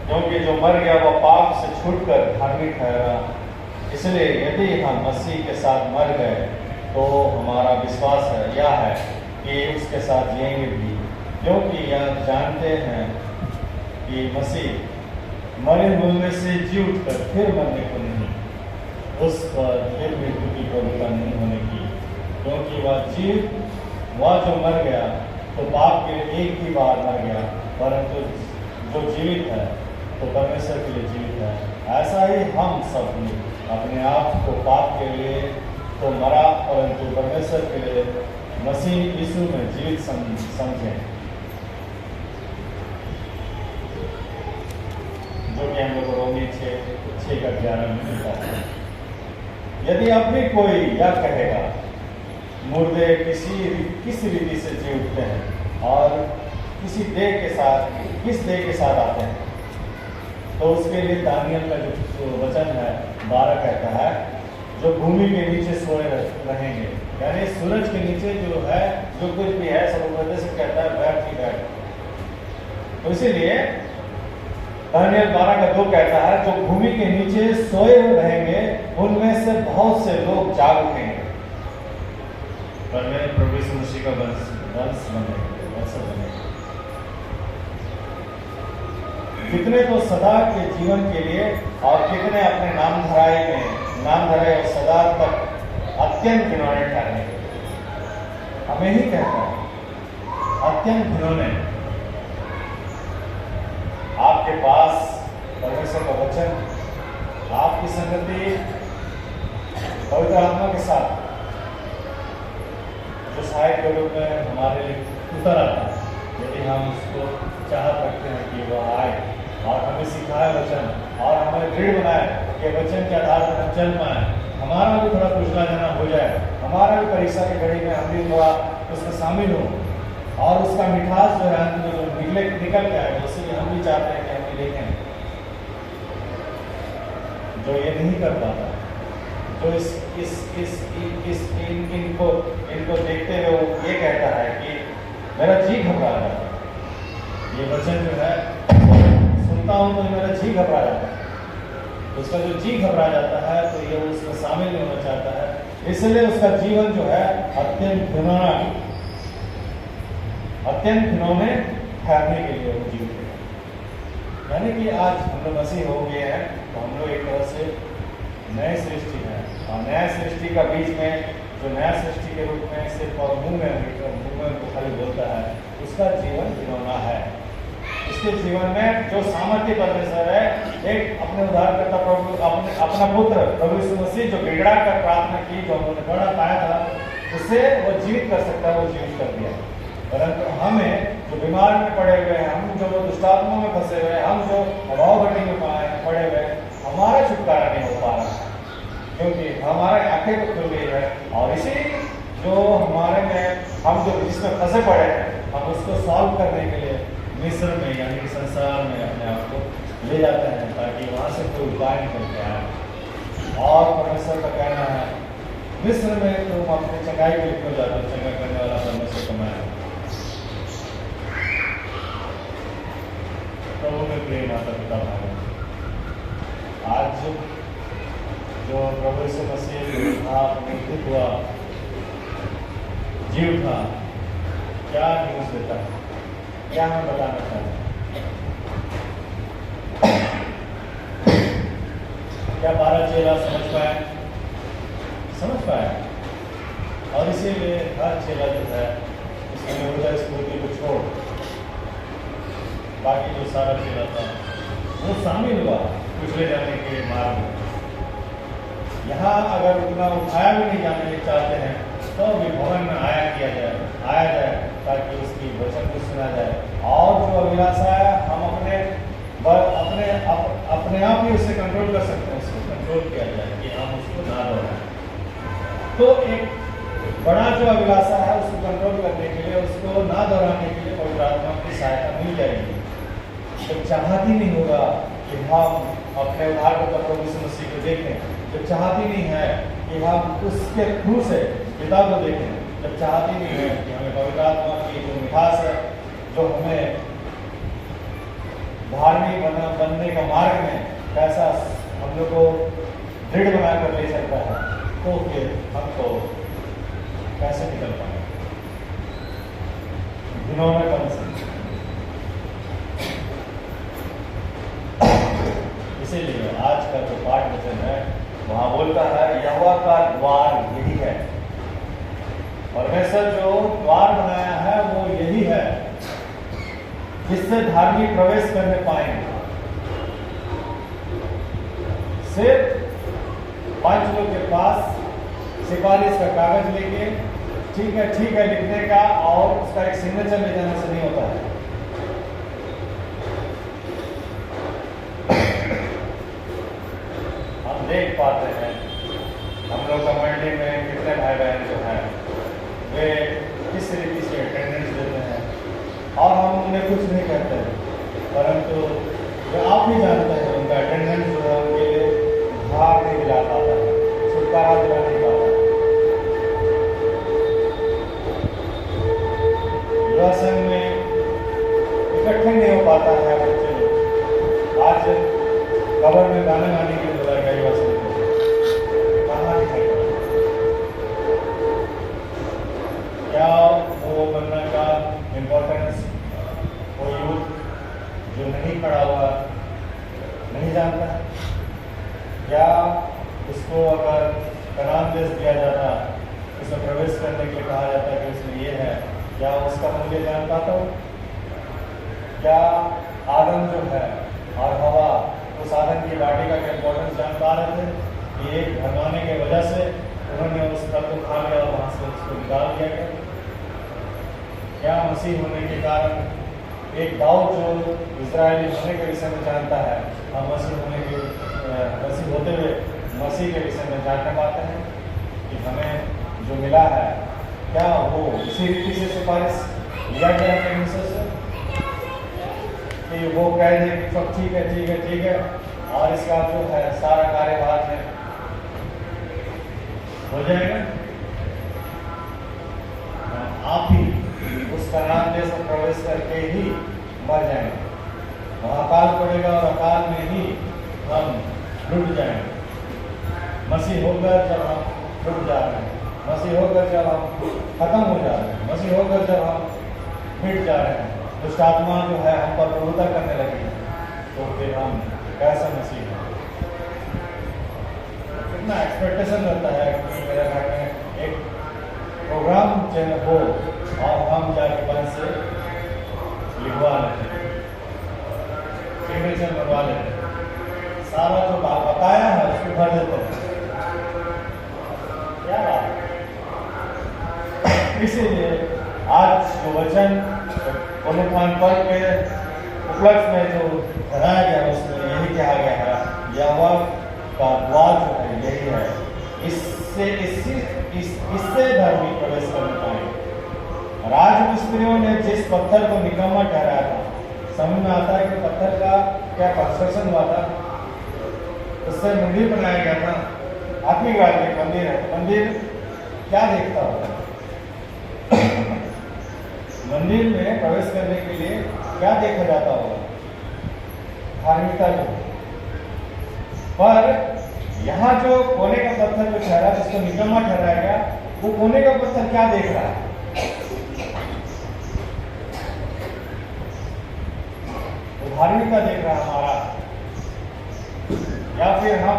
क्योंकि जो मर गया वो पाप से छूटकर धार्मिक ठहरा, इसलिए यदि हम मसीह के साथ मर गए तो हमारा विश्वास है यह है कि उसके साथ जिएंगे भी, क्योंकि यह जानते हैं कि मसीह मरे हुए में से जी उठकर फिर मरने को नहीं, उस पर फिर मृत्यु की प्रभुता नहीं होने की, क्योंकि वह जो मर गया तो पाप के लिए एक ही बार मर गया, परंतु जो जीवित है तो परमेश्वर के लिए जीवित है। ऐसा ही हम सब भी अपने आप को पाप के लिए तो मरा, परंतु परमेश्वर के लिए मसीह यीशु में जीवित समझें, जो कि हम लोग रोमी 6:11 में मिलता है। यदि अब भी कोई यह कहेगा मुर्दे किस रीति से जी उठते हैं और किस देह के साथ आते हैं, तो उसके लिए दानियल का जो वचन है 12 कहता है, जो भूमि के नीचे सोए रहेंगे, यानी सूरज के नीचे जो है जो कुछ भी है सब ऊपर से कहता है बैठ ही बैठ। तो इसीलिए दानियल 12:2 कहता है, जो भूमि के नीचे सोए रहेंगे उनमें से बहुत से लोग जाग उठेंगे, प्रभु यीशु मसीह का वंश बनेंगे। कितने तो सदा के जीवन के लिए और कितने अपने नाम धराए और सदा तक अत्यंत घिनौने ठहरने के लिए। हमें ही कहता है अत्यंत घिनौने। आपके पास परमेश्वर का वचन, आपकी संगति पवित्र आत्मा के साथ जो सहायक के रूप में हमारे लिए उतर आता है, यदि हम उसको चाहत रखते हैं कि वह आए और हमें सिखाए वचन और हमें दृढ़ बनाए कि वचन के आधार पर हम चल पाए, हमारा भी थोड़ा कुचला जाना हो जाए, हमारा भी परीक्षा की घड़ी में हम भी थोड़ा उसमें शामिल हो और उसका मिठास जो है अंत में जो निकल के आए, इसलिए हम भी चाहते हैं कि हम भी देखें। जो ये नहीं कर पाता, जो इनको देखते हुए वो ये कहता है कि मेरा जी घबरा जाता है, ये वचन जो है सुनता हूँ तो मेरा जी घबरा जाता है, उसका जो जी घबरा जाता है तो ये उसमें शामिल नहीं होना चाहता है, इसलिए उसका जीवन जो है अत्यंत घिनौने ठहरने के लिए वो जीवित है। यानी कि आज हम लोग मसीह हो गए हैं तो हम लोग एक तरह से नए सृष्टि है, और नया सृष्टि का बीच में जो नया सृष्टि के रूप में सिर्फ मुंह में खाली बोलता है, उसका जीवन घिनौना है। उसके जीवन में जो सामर्थ्य परमेश्वर है, एक अपने उद्धारकर्ता प्रभु अपना पुत्र प्रभु यीशु मसीह जो गिड़गिड़ा कर प्रार्थना की, जो हमने बड़ा पाया था, उसे वो जीवित कर सकता है, वो जीवित कर दिया। परंतु हमें जो बीमार में पड़े हुए हैं, हम जो दुष्टात्मा में फंसे हुए हैं, हम जो अभाव घटी में पड़े हुए हैं, हमारा छुटकारा नहीं हो पा रहा, क्योंकि हमारे आंखें तो खुल गई है, और इसी जो हमारे में हम जो जिसमें फंसे पड़े हैं, हम उसको सॉल्व करने के लिए मिस्र में यानी कि संसार में अपने आप को ले जाते हैं, ताकि वहाँ से कोई उपाय निकल के आए। और परमेश्वर का कहना है, मिस्र में तुम अपने चंगाई के लिए जाते हो, चंगा करने वाला परमेश्वर कमाया। प्रभु में प्रिय माता पिता भाई, आज जो प्रभु यीशु मसीह पुनरुत्थित हुआ, जी उठा, क्या न्यूज़ देता है, क्या हमें बताना चाहते हैं? क्या 12 चेला समझ पाए? और इसीलिए हर चेला जो है उसमें ऊर्जा स्फूर्ति को छोड़ बाकी जो सारा चेला था वो शामिल हुआ कुछ ले जाने के मार्ग में। यहाँ अगर उतना उठाया भी नहीं जाने चाहते हैं तो भी भवन में आया जाए ताकि उसकी वचन को सुना जाए। और जो अभिलाषा है हम अपने आप ही उससे कंट्रोल कर सकते हैं, उसको कंट्रोल किया जाए कि हम उसको ना दोहराएं। तो एक बड़ा जो अभिलाषा है उसको कंट्रोल करने के लिए, उसको ना दोहराने के लिए पवित्र आत्मा की सहायता मिल जाएगी। तो चाहती नहीं होगा कि हम अपने उद्धारकर्ता प्रभु यीशु मसीह को देखें, जब चाहती नहीं है कि हम उसके थ्रू से पिता को देखें, जब चाहती नहीं है कि हमें पवित्र आत्मा की जो मिठास है जो हमें धार्मिक बनने का मार्ग में कैसा हम लोग को दृढ़ बनाकर ले सकता है, तो फिर हम तो कैसे निकल पाएंगे घिनौनेपन से। इसीलिए आज का जो पाठ वचन है वहाँ बोलता है यहोवा का द्वार यही है। परमेश्वर जो द्वार बनाया है वो यही है जिससे धार्मिक प्रवेश करने पाएंगे। सिर्फ 5 लोग के पास सिफारिश का कागज लेके ठीक है लिखने का और उसका एक सिग्नेचर ले जाने से नहीं होता है। हम देख पाते हैं हम लोग का मंडली में कितने भाई बहन जो हैं वे किस तरीके से अटेंडेंस देते हैं और हम उन्हें कुछ नहीं कहते हैं, परंतु जो आप ही जानते हैं उनका अटेंडेंस जो है उनके लिए भाग नहीं दिला पाता है, छुटकारा दिला नहीं पाता। युवा संघ में इकट्ठे नहीं हो पाता है बच्चे लोग। आज कबर में गाना गाने के लिए बोला गया युवा संघ कहाँ दिखाई पड़ा? क्या वो बनने का इम्पोर्टेंस वो यूथ जो नहीं पढ़ा हुआ नहीं जानता? क्या उसको अगर करार देश दिया जाता, उसमें प्रवेश करने के लिए कहा जाता कि उसमें ये है, क्या उसका मूल्य जान पाता हो? क्या आदम जो है और हवा उस आदम की वाटिका का इम्पोर्टेंस जान पा रहे थे कि एक भरमाने के वजह से उन्होंने उस फल को खा लिया और वहाँ से उसको निकाल दिया गया? क्या मसीह होने के कारण एक दाऊद जो इजरायली होने के विषय में जानता है, हम मसीह होते हुए मसीह के विषय में जानना पाते हैं कि हमें जो मिला है क्या वो इसी रीति से सिफारिश लिया गया है परमेश्वर से कि वो कह दे सब ठीक है और इसका जो है सारा कार्यभार में हो जाएगा? आप ही उस कनान देश में प्रवेश करके ही मर जाएंगे, वहाँ अकाल पड़ेगा और अकाल में ही हम लुट जाएंगे। मसीह होकर जब हम लुट जा रहे हैं, मसीह होकर जब हम खत्म हो जा रहे हैं, मसीह होकर जब हम मिट जा रहे हैं, दुष्ट आत्मा जो है हम पर प्रभुता करने लगी है, तो फिर हम कैसा मसीह हैं? कितना एक्सपेक्टेशन रहता है कि मेरे घर में एक प्रोग्राम हो और हम जाके बन से लिखवा लेते हैं, सिग्नेचर करवा लेते हैं, सारा जो बकाया है उसको भर देते हैं। क्या बात है? इसीलिए आज जो वचन पुनरुत्थान पर्व के उपलक्ष्य में जो धराया गया उसमें यही कहा गया है यहोवा का द्वार जो है यही है, इससे धार्मिक प्रवेश करने पाएंगे। राजमिस्त्रियों ने जिस पत्थर को निकम्मा ठहराया था, समझ में आता है कि पत्थर का क्या कंस्ट्रक्शन हुआ था, उससे मंदिर बनाया गया था। आत्मिक बात में मंदिर है, मंदिर क्या देखता होगा? मंदिर में प्रवेश करने के लिए क्या देखा जाता होगा? धार्मिकता को। पर यहाँ जो कोने का पत्थर जो ठहरा, जिसको निकम्मा ठहराया गया, वो कोने का पत्थर क्या देख रहा है? वो धार्मिकता देख रहा है हमारा, या फिर हम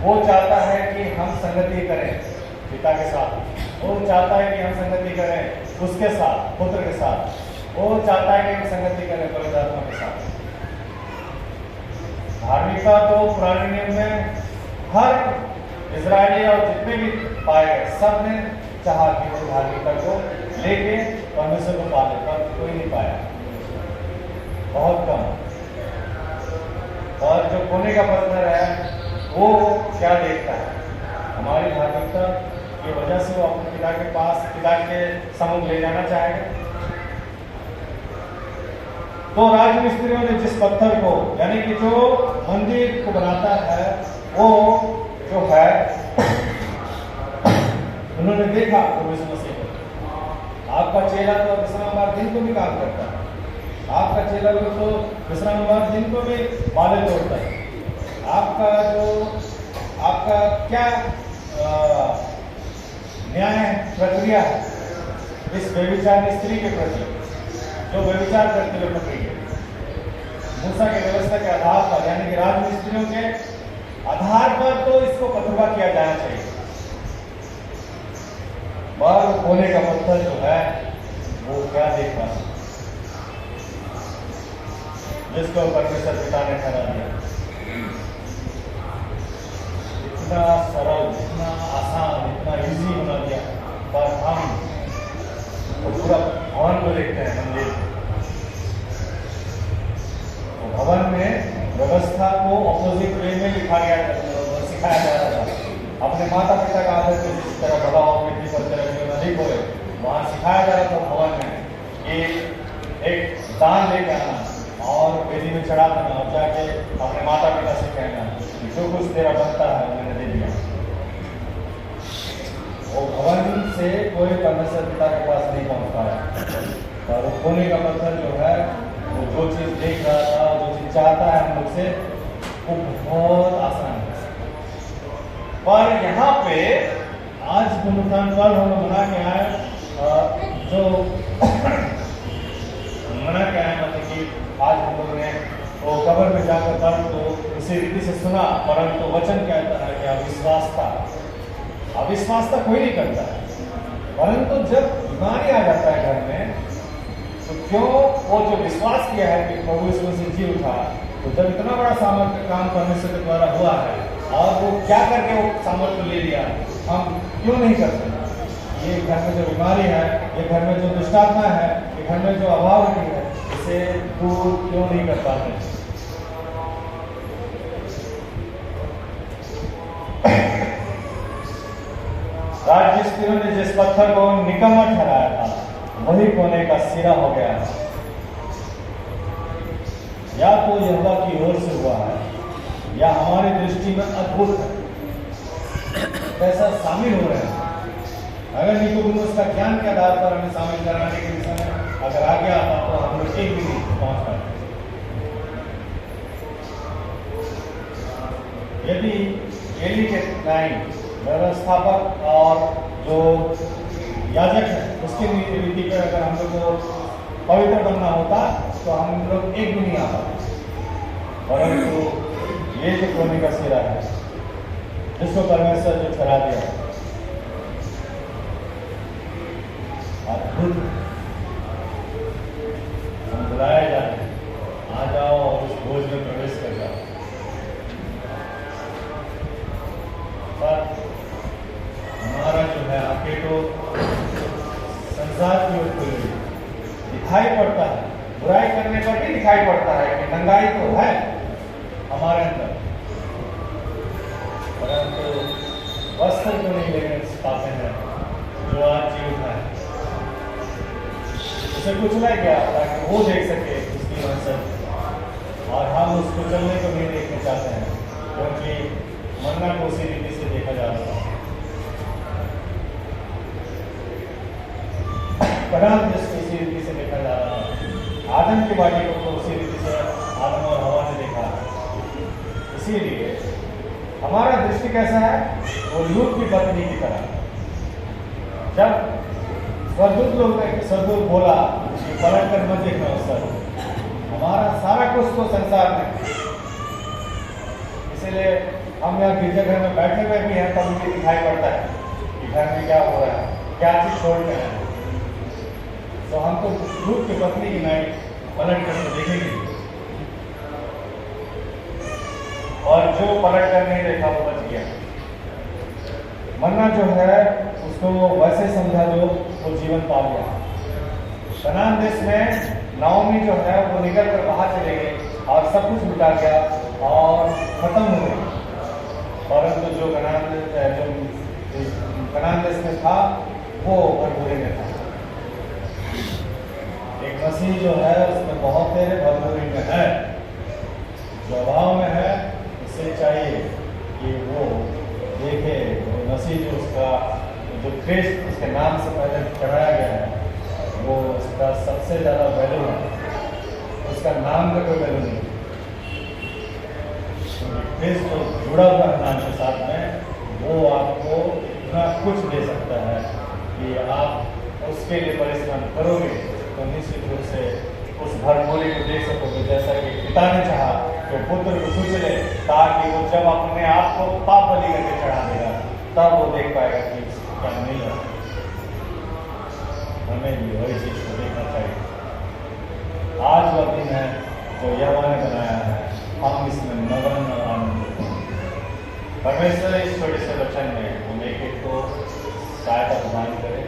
वो चाहता है कि हम संगति करें पिता के साथ, वो चाहता है कि हम संगति करें उसके साथ, पुत्र के साथ, वो चाहता है कि हम संगति करें पवित्र आत्मा के साथ। धार्मिकता तो पुराने नियम में हर इजरायली और जितने भी पाए गए सब ने चाहा कि वो धार्मिकता को लेके परमेश्वर को पाले, पर कोई नहीं पाया, बहुत कम। और जो कोने का पत्थर है वो क्या देखता है, हमारी धार्मिकता की वजह से वो अपने पिता के पास, पिता के सम्मुख ले जाना चाहेगा। तो राजमिस्त्रियों ने जिस पत्थर को, यानी कि जो मंदिर को बनाता है, वो जो है उन्होंने देखा तो यीशु मसीह को। आपका चेला तो विश्रामवार दिन को भी काम करता है, आपका चेला तो विश्रामवार दिन को भी बाले तोड़ता है। आपका क्या न्याय प्रक्रिया है इस व्यभिचारिणी स्त्री के प्रति जो व्यभिचार करते हुए पकड़ी गई? मूसा की व्यवस्था के आधार पर, यानी कि राजमिस्त्रियों के आधार पर तो इसको पथरवा किया जाना चाहिए। पर कोने का पत्थर जो है वो क्या देख रहा है, जिसको परमेश्वर पिता ने ठहरा दिया। इतना सरल, इतना आसान, इतना इजी बना दिया, पर हम तो पूरा भवन को देखते हैं, मंदिर। तो भवन में व्यवस्था को ऑपोजिट वे में सिखाया जा रहा था। अपने माता पिता का आदर को जिस तरह बढ़ाओ, पृथ्वी पर तरह जीवन अधिक होए, वहाँ सिखाया जा रहा था भवन में कि एक दान लेके आना और वेदी में चढ़ा देना और जाके अपने माता पिता से कहना कि जो कुछ तेरा बनता है मैंने दे दिया। वो भवन से कोई परमेश्वर पिता के पास नहीं पहुंच पाया। और वो कोने का पत्थर जो है वो जो चीज देख रहा था, जो चीज चाहता है हम लोग से, वो बहुत आसान है। पर यहाँ पे आज पुनरुत्थान पर्व हम मना के आए, जो मना के आए, मतलब कि आज हम लोगों ने वो कब्र में जाकर पर्व को उसी रीति से सुना, परंतु वचन कहता है कि अविश्वासता कोई नहीं करता है। परंतु जब बीमारी आ जाता है घर में, तो क्यों वो जो विश्वास किया है कि प्रभु यीशु मसीह जी उठा, तो जब इतना बड़ा सामर्थ्य काम परमेश्वर के द्वारा हुआ है और वो क्या करके वो सामर्थ्य ले लिया, हम क्यों नहीं करते? ये घर में जो बीमारी है, ये घर में जो दुष्टात्मा है, ये घर में जो अभाव है, इसे दूर क्यों नहीं कर पाते? राजमिस्त्रियों ने जिस पत्थर को निकम्मा ठहराया था, वही कोने का सिरा हो गया है। या तो यहोवा की ओर से हुआ है, या हमारी दृष्टि में अद्भुत है। कैसा शामिल हो रहे हैं? अगर निकोदेमुस का ज्ञान के आधार पर हमें शामिल कराने के विषय में अगर आ गया था, तो हम लोग एक भी नहीं पहुंच पाए। यदि एली के टाइम व्यवस्थापक और जो याजक है उसकी रीति पर अगर हम लोग को पवित्र बनना होता, तो हम लोग एक भी नहीं आता। परंतु ये जो कोने का सिरा है, जिसको परमेश्वर जो ठहरा दिया, अद्भुत। हम बुलाए जाते हैं, आ जाओ और उस भोज में प्रवेश कर जाओ। पर हमारा जो है आके तो संसार की ओर खुल गई, दिखाई पड़ता है, बुराई करने पर भी दिखाई पड़ता है कि नंगाई तो है हमारे अंदर, परंतु वस्त्र को नहीं लेने पाते हैं जो आज जीवित है। उसे कुचला गया ताकि वो देख सके उसकी मंजिल, और हम उस कुचलने को नहीं देखना चाहते हैं, क्योंकि मरना को उसी रीति से देखा जा रहा है। पराम जिसको इसी रीति से देखा जा रहा है। आदम की बाटी को तो उसी रीति से आदम और हवा ने देखा। इसीलिए हमारा दृष्टि कैसा है? वो लूत की पत्नी की तरह। जब स्वर्गदूत बोला कि पलट कर मत देखना उस पर, हमारा सारा कुछ तो संसार में, इसलिए हम यहाँ गिरजाघर में बैठे हुए भी हैं, तब मुझे दिखाई पड़ता है कि घर में क्या हो रहा है, क्या चीज छोड़ के हैं। तो हम तो लूत की पत्नी की नाई पलट कर तो देखेंगे। और जो पलट कर नहीं देखा वो बच गया। मन्ना जो है उसको वैसे समझा जो वो जीवन पा गया। कनान देश में नाओमी जो है वो निकल कर बाहर चले गए और सब कुछ लुटा गया और खत्म हो गई। परंतु जो कनान देश में था वो भरपूरी में था। एक मसीह जो है उसमें बहुत तेरे भरपूरी में है, जो अभाव में है उसे चाहिए कि वो देखे वो मसीह जो उसका जो क्रिस्ट उसके नाम से पहले चढ़ाया गया है वो उसका सबसे ज़्यादा वैल्यू है, उसका नाम का कोई वैल्यू नहीं। क्रिस्ट जो जुड़ा हुआ है नाम के साथ में वो आपको इतना कुछ दे सकता है कि आप उसके लिए परिश्रम करोगे तो निश्चित रूप से उस भरपूरी को देख सकोगे। जैसा कि पिता ने चाहा कि पुत्र को कुचले ताकि वो जब अपने आप को पाप बलि करके चढ़ा देगा तब वो देख पाएगा कि क्या मिल रहा है। हमें भी वही चीज को देखना चाहिए। आज वह दिन है जो यहोवा ने बनाया है, हम इसमें मगन और आनंदित हैं। परमेश्वर इस छोटे से वचन में हम एक एक को सहायता प्रदान करें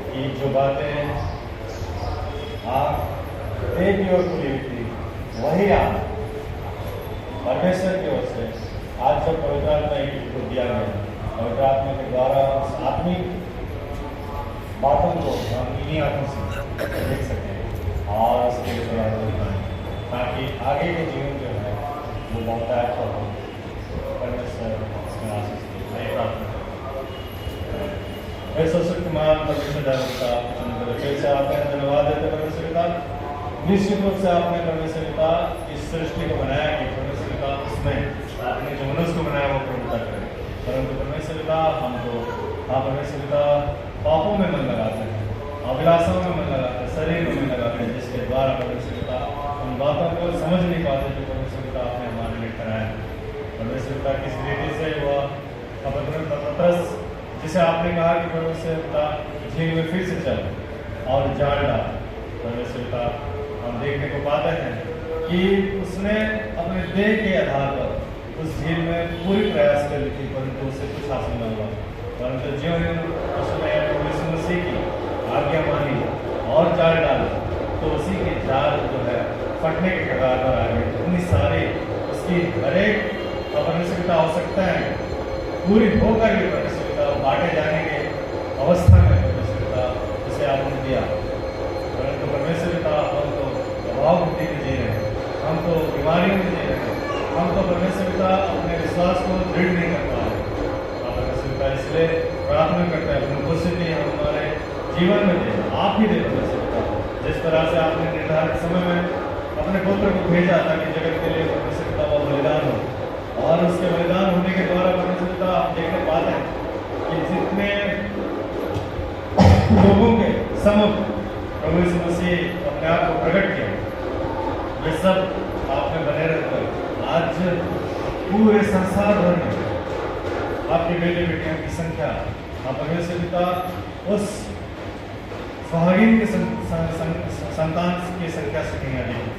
कि जो बातें आप एक की ओर खुली हुई थी वही आप परमेश्वर की ओर से आज जब पवित्र आत्मा को दिया गया, पवित्र आत्मा के द्वारा उस आत्मिक बातों को हम इन्हीं आंखों से देख सकें और उसके लिए ताकि आगे के जीवन जो है वो बहुत अच्छा हो। परमेश्वर इसमें आशीष दे। मैं प्रार्थना से आपने धन्यवाद देते परमेश्वर पिता। निश्चित रूप से आपने परमेश्वर पिता इस सृष्टि को बनाया कि परमेश्वर पिता उसमें आपने जो मनुष्य को बनाया वो प्रभुता करे, परंतु परमेश्वर पिता हम तो परमेश्वर पिता पापों में मन लगाते हैं, अभिलाषाओं में मन लगाते हैं, शरीर में मन लगाते हैं, जिसके द्वारा परमेश्वर पिता उन बातों को समझ नहीं पाते जो परमेश्वर पिता आपने हमारे लिए कराया। परमेश्वर पिता किस रीति से वह पतरस जिसे आपने कहा कि परमेश्वर पिता झील में फिर से चल और जाल डाल, परमेश्वर पिता हम देखने को पाते हैं कि उसने अपने देह के आधार पर उस झील में पूरी प्रयास कर ली थी परंतु उसे कुछ हासिल न हुआ। परंतु ज्यों ही उसने यीशु मसीह की आज्ञा मानी और जाल डाली तो उसी के जाल जो है फटने के कगार पर आ गए। इतनी सारी उसकी हरेक परमेश्वर पिता आवश्यकताएं पूरी होकर भी परमेश्वर पिता बांटे जाने के अवस्था में परमेश्वर पिता उसे आपने दिया। परंतु परमेश्वर पिता हम तो अभाव बुद्धि में जी रहे हैं, हम तो बीमारियों में जी रहे हैं, हम तो परमेश्वर पिता अपने विश्वास को दृढ़ नहीं कर पा रहे। परमेश्वर पिता इसलिए प्रार्थना करते हैं अपनी उपस्थिति हमारे जीवन में दे, आप ही दे परमेश्वर पिता। जिस तरह से आपने निर्धारित समय में अपने पुत्र को भेजा ताकि जगत के लिए परमेश्वर पिता वो बलिदान हो और उसके बलिदान होने के द्वारा परमेश्वर पिता आप देखने पाते हैं कि जितने लोगों के सम्मुख प्रभु यीशु मसीह अपने आप को प्रकट किया, ये सब आप में बने रहकर आज पूरे संसार भर में आपके बेटे बेटियों की संख्या आप परमेश्वर पिता उस सुहागिन के संतान की संख्या से कहीं अधिक है।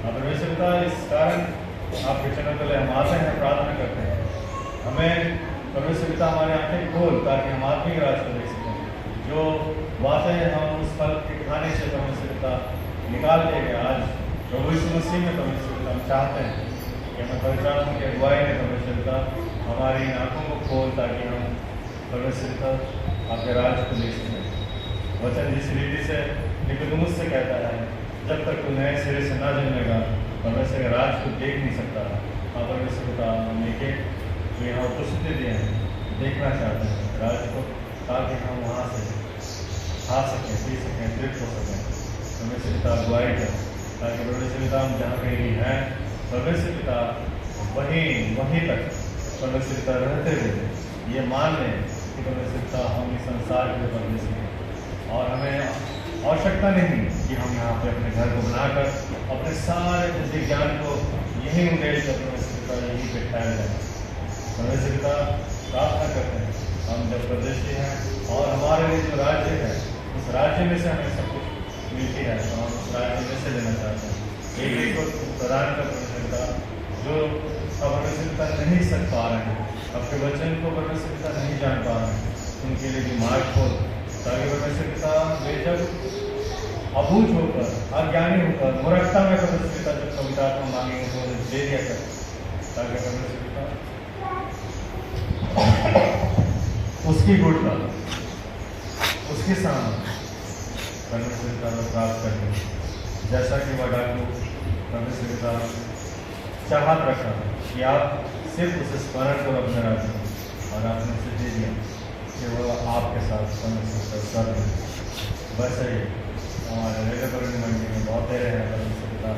परमेश्वर पिता इस कारण आपके चरणों तले हम आते हैं, प्रार्थना करते हैं, हमें परमेश्वर पिता हमारे आंखें खोल ताकि हम आत्मिक राज को देख सकें। जो बातें हम उस फल के खाने से परमेश्वर पिता निकाल के गए आज प्रभु यीशु मसीह में परमेश्वर पिता हम चाहते हैं कि हमें पवित्र आत्मा की अगुवाई में परमेश्वर पिता हमारी आंखों को खोल ताकि हम परमेश्वर पिता आपके राज को देख सकें। वचन जिस रीति से निकोदेमुस से कहता है जब तक तू नए सिरे से ना जन्मेगा परमेश्वर के राज को देख नहीं सकता। हाँ परमेश्वर पिता हम एक जो यहाँ उपस्थिति दिए हैं देखना चाहते हैं राज को ताकि हम वहाँ से खा सकें, पी सकें, तृप्त हो सकें। परमेश्वर पिता अगुवाई कर ताकि परमेश्वर पिता हम जहाँ कहीं भी हैं परमेश्वर पिता वहीं तक परमेश्वर पिता रहते हुए ये मान लें कि परमेश्वर पिता हम इस संसार के परमेश्वर हैं और हमें आवश्यकता नहीं कि हम यहाँ पे अपने घर को बनाकर अपने सारे बुद्धि ज्ञान को यही उंडेल कर परमेश्वर पिता यहीं पे ठहर जाए। परमेश्वर पिता प्रार्थना करते हैं हम जब प्रदेशी हैं और हमारे लिए जो राज्य है उस राज्य में से हमें सब कुछ मिलती है तो हम उस राज्य में से लेना चाहते हैं। एक को प्रदान कर परमेश्वर पिता जो अब पिता नहीं सक पा रहे हैं, आपके वचन को परमेश्वर पिता नहीं जान पा रहे हैं, उनके लिए भी मार्ग खोल, ताकि परमेश्वर पिता वे जब अबूझ होकर, अज्ञानी होकर, मूर्खता में परमेश्वर पिता जब पवित्र आत्मा मांगेंगे तो उन्हें दे दिया करें, ताकि परमेश्वर पिता उसकी गुणता, उसके सामने परमेश्वर पिता को प्राप्त करें, जैसा कि वह डाकू परमेश्वर पिता चाहत रखा कि आप सिर्फ उसे स्मरण करो अपने राज्य में, और आपने उसे दे दिया कि वह आपके साथ परमेश्वर स्वर में। वैसे ही हमारे रेलकर्मी मंडी में बहुत तेरे हैं परमेश्वर पिता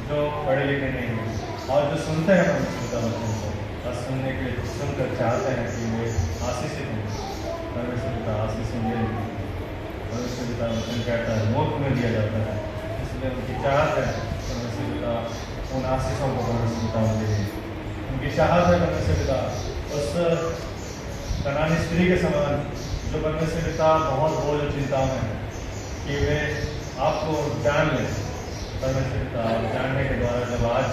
जो पढ़े लिखे नहीं हैं और जो सुनते हैं परमेश्वर पिता वचन को, और सुनने के लिए सुनकर चाहते हैं कि वे आशीषित हों। परमेश्वर पिता आशीष मिले, परमेश्वर पिता वचन कहता है मुफ्त में दिया जाता है, इसलिए उनकी चाहत है परमेश्वर पिता उन आशीषों को परमेश्वर पिता दे। उनकी चाहत है परमेश्वर पिता उस कनानी स्त्री के समान जो परमेश्वर पिता बहुत बोझ और चिंता में है, कि वे आपको जान लें परमेश्वर पिता, और जानने के द्वारा जब आज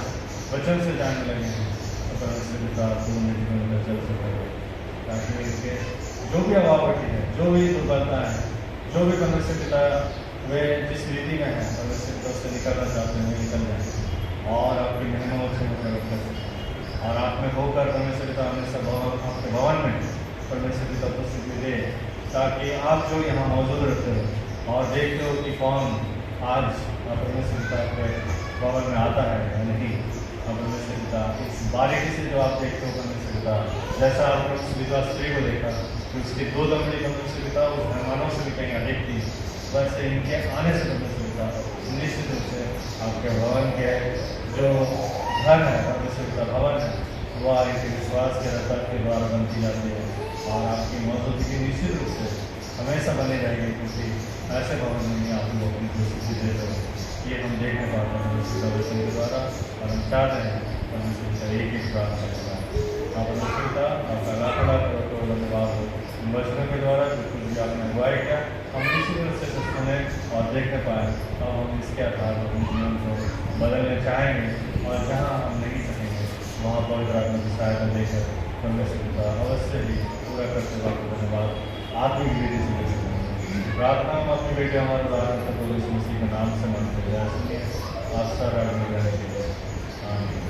वचन से जानने लगे हैं तो परमेश्वर पिता पूर्ण जीवन में चल सके, ताकि इनके जो भी अभावटी है, जो भी दुर्बलता है, जो भी परमेश्वर पिता वे जिस रीति में है परमेश्वर पिता उससे निकलना चाहते हैं निकल जाए और आपकी महिमा से कर सकें, और आप में होकर परमेश्वर पिता हमेशा आपके भवन में परमेश्वर पिता उपस्थिति दे, ताकि आप जो यहाँ मौजूद रहते हो और देखते हो कि कौन आज परमेश्वर पिता के भवन में आता है या नहीं, और परमेश्वर पिता इस बारीकी से जो आप देखते हो परमेश्वर पिता, जैसा आपने उस विधवा स्त्री को देखा कि उसकी 2 दमड़ी परमेश्वर पिता उस मेहमानों से भी कहीं अधिक थी, वैसे इनके आने से परमेश्वर पिता निश्चित रूप से आपके भवन के जो घर है परमेश्वर पिता भवन है वह इनके विश्वास के रक्षा के द्वारा बनती जाती है, और आपकी मौजूदगी निश्चित रूप से हमेशा बनी रहेगी, क्योंकि ऐसे भवन में आप लोग अपनी सिद्धि देते हो। ये हम देखने पाते हैं परमेश्वर वचन के द्वारा, और हम चाहते हैं परमेश्वर पिता एक ही प्रार्थना करना है। परमेश्वर पिता आपका लाख लाख धन्यवाद हो इन वचनों के द्वारा जो कुछ भी आपने अगुवाई किया हम निश्चित रूप से सुने और देखने पाए, और हम इसके आधार पर अपने जीवन को बदलने चाहेंगे, और जहाँ हम नहीं सकेंगे वहाँ पवित्र आत्मा की सहायता देकर परमेश्वर पिता अवश्य ही पूरा करते हुए आपको धन्यवाद आत्मिक विधि से दे सकेंगे। प्रार्थना हम अपने बेटे हमारे उदाहरण को यीशु मसीह के नाम से मांगते हैं, सुनिए आप सारा रहने के लिए आमीन।